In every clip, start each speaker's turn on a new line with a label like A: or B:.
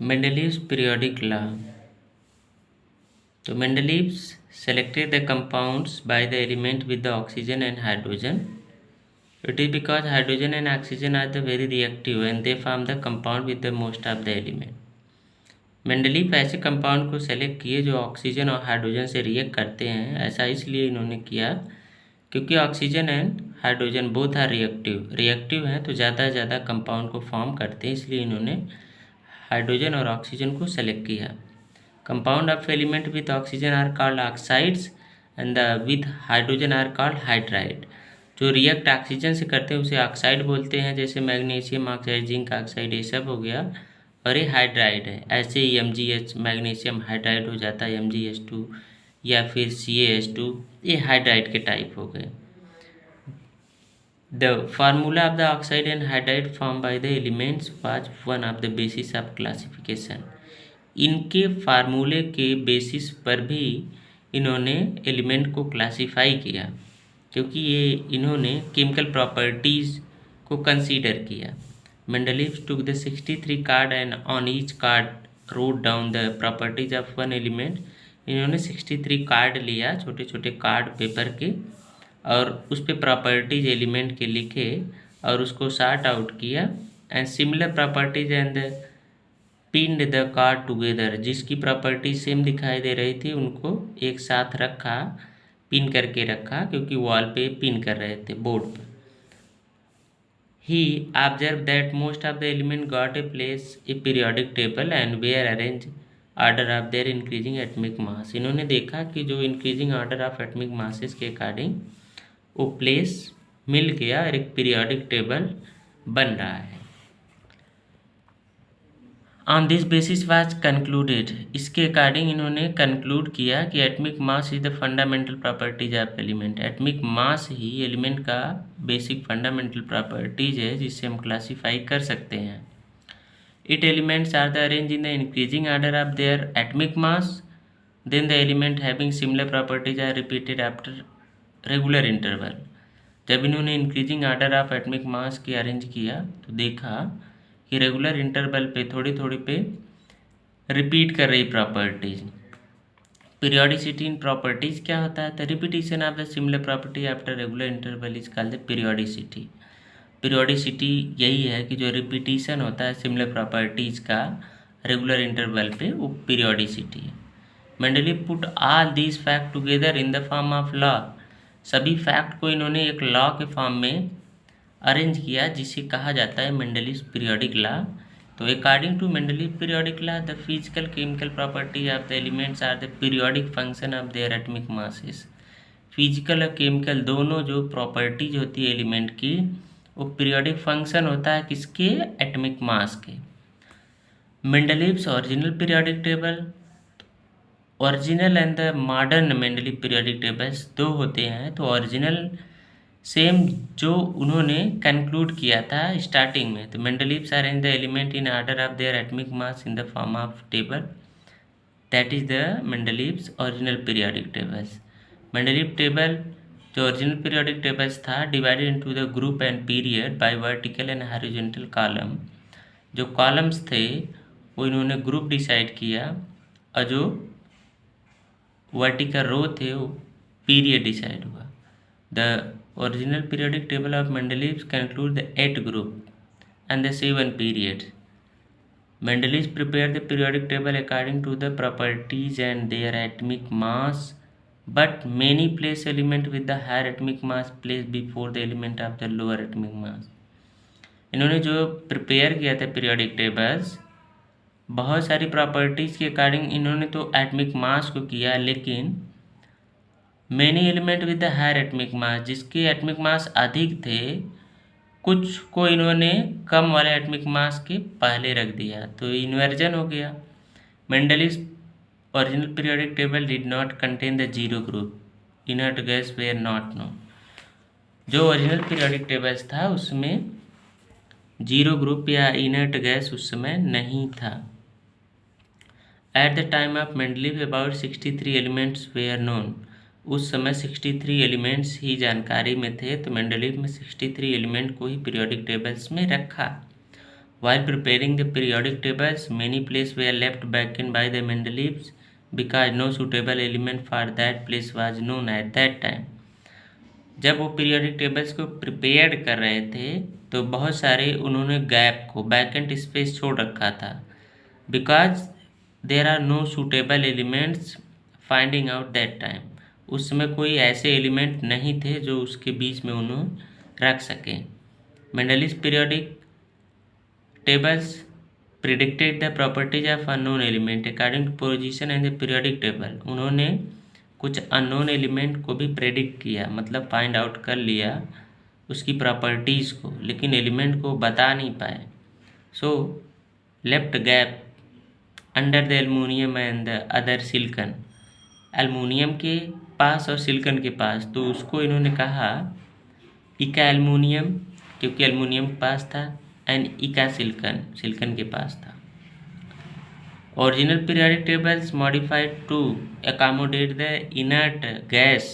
A: Mendeleev's periodic law. So Mendeleev selected the compounds by the element with the oxygen and hydrogen. It is because hydrogen and oxygen are the very reactive and they form the compound with the most of the element. Mendeleev ऐसे compound को select किए जो oxygen और hydrogen से react करते हैं। ऐसा इसलिए इन्होंने किया क्योंकि oxygen and hydrogen both are reactive हैं तो ज़्यादा से ज़्यादा कंपाउंड को फॉर्म करते हैं, इसलिए इन्होंने हाइड्रोजन और ऑक्सीजन को सेलेक्ट किया। Compound of element with oxygen are called oxides and the with hydrogen are called hydride. जो रिएक्ट ऑक्सीजन से करते हैं उसे ऑक्साइड बोलते हैं, जैसे मैग्नीशियम ऑक्साइड, जिंक ऑक्साइड, ये सब हो गया। और ये हाइड्राइड है, ऐसे ही MgH मैग्नीशियम हाइड्राइड हो जाता है MgH2 या फिर CaH2, ये हाइड्राइड के टाइप हो गए। The formula of the oxide and hydride form by the elements was one of the basis of classification. इनके फार्मूले के बेसिस पर भी इन्होंने एलिमेंट को क्लासीफाई किया, क्योंकि ये इन्होंने केमिकल प्रॉपर्टीज़ को कंसीडर किया। Mendeleev took the 63 card and on each card wrote down the properties of one element. इन्होंने 63 कार्ड लिया, छोटे छोटे कार्ड पेपर के, और उस पर प्रॉपर्टीज एलिमेंट के लिखे और उसको सॉर्ट आउट किया and similar properties and pinned the card together. जिसकी प्रॉपर्टी सेम दिखाई दे रही थी उनको एक साथ रखा, पिन करके रखा, क्योंकि वॉल पे पिन कर रहे थे बोर्ड पर। He observed that most of the elements got a place a periodic table and were arranged order of their increasing atomic mass. इन्होंने देखा कि जो increasing order of atomic masses के अकॉर्डिंग वो प्लेस मिल गया और एक पीरियोडिक टेबल बन रहा है। On this basis was concluded, इसके अकॉर्डिंग इन्होंने कंक्लूड किया कि atomic mass is the fundamental properties of element. Atomic mass ही एलिमेंट का बेसिक फंडामेंटल प्रॉपर्टीज है जिससे हम क्लासीफाई कर सकते हैं। It elements are the arrange in the increasing order of their atomic mass, then the element having similar properties are repeated after regular interval. जब इन्होंने increasing order of atomic mass की arrange किया तो देखा कि रेगुलर इंटरवल पे थोड़ी थोड़ी पे रिपीट कर रही प्रॉपर्टीज। पीरियोडिसिटी इन प्रॉपर्टीज क्या होता है? The repetition of the similar property after regular interval is called the periodicity. Periodicity यही है कि जो रिपीटिशन होता है सिमिलर प्रॉपर्टीज का रेगुलर इंटरवल पे, वो पीरियोडिसिटी है। Mendeleev put all these fact together in the form of law. सभी फैक्ट को इन्होंने एक लॉ के फॉर्म में अरेंज किया जिसे कहा जाता है मेंडलीव्स पीरियोडिक लॉ। तो according to Mendeleev periodic law, the physical chemical property of the elements are the periodic function of their atomic masses. Physical और केमिकल दोनों जो प्रॉपर्टीज होती है एलिमेंट की, वो पीरियोडिक फंक्शन होता है किसके? एटमिक मास के। Mendeleev's original periodic table, original and the modern Mendeleev periodic tables दो होते हैं। तो ओरिजिनल सेम जो उन्होंने कंक्लूड किया था स्टार्टिंग में, तो Mendeleev's arrange the element in order of their atomic mass in the form of table, that is the Mendeleev's original periodic tables. Mendeleev table जो ओरिजिनल पीरियोडिक टेबल्स था divided into the group and period by vertical and horizontal column. जो columns थे वो इन्होंने group decide किया और जो vertical रो थे वो पीरियड डिसाइड हुआ। The original periodic table of Mendeleev conclude the 8 group and the 7 periods. Mendeleev prepared the periodic table according to the properties and their atomic mass, but many place element with the higher atomic mass placed before the element of the lower atomic mass. इन्होंने जो prepare किया था periodic tables, बहुत सारी properties के according इन्होंने तो atomic mass को किया, लेकिन many element with the higher atomic mass, जिसके एटमिक मास अधिक थे, कुछ को इन्होंने कम वाले एटमिक मास के पहले रख दिया, तो इन्वर्जन हो गया। Mendeleev's original periodic table did not contain the zero group, inert gas were not known. जो ओरिजिनल पीरियोडिक टेबल्स था उसमें जीरो ग्रुप या इनर्ट गैस उस समय नहीं था। At the time of Mendeleev about 63 elements were known. उस समय 63 एलिमेंट्स ही जानकारी में थे, तो मेंडलीव में 63 एलिमेंट को ही पीरियोडिक टेबल्स में रखा। While preparing the periodic tables, many places were left vacant by the Mendeleevs because no suitable element for that place was known at that time. जब वो पीरियोडिक टेबल्स को prepare कर रहे थे तो बहुत सारे उन्होंने गैप को वैकेंट स्पेस छोड़ रखा था, because there are no suitable elements finding out that time. उस समय कोई ऐसे एलिमेंट नहीं थे जो उसके बीच में उन्होंने रख सकें। Mendeleev's periodic tables predicted the properties of unknown element according to position in the periodic table। उन्होंने कुछ अननोन एलिमेंट को भी प्रेडिक्ट किया, मतलब फाइंड आउट कर लिया उसकी प्रॉपर्टीज़ को, लेकिन एलिमेंट को बता नहीं पाए। So left gap under the aluminium and the other silicon, aluminium के पास और सिलिकन के पास, तो उसको इन्होंने कहा इका एल्युमिनियम क्योंकि एल्युमिनियम के पास था, एंड इका सिलिकन, सिलिकन के पास था। Original periodic tables modified to accommodate the inert gas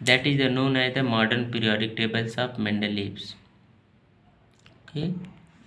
A: that is known as the modern periodic tables of Mendeleev's। Okay।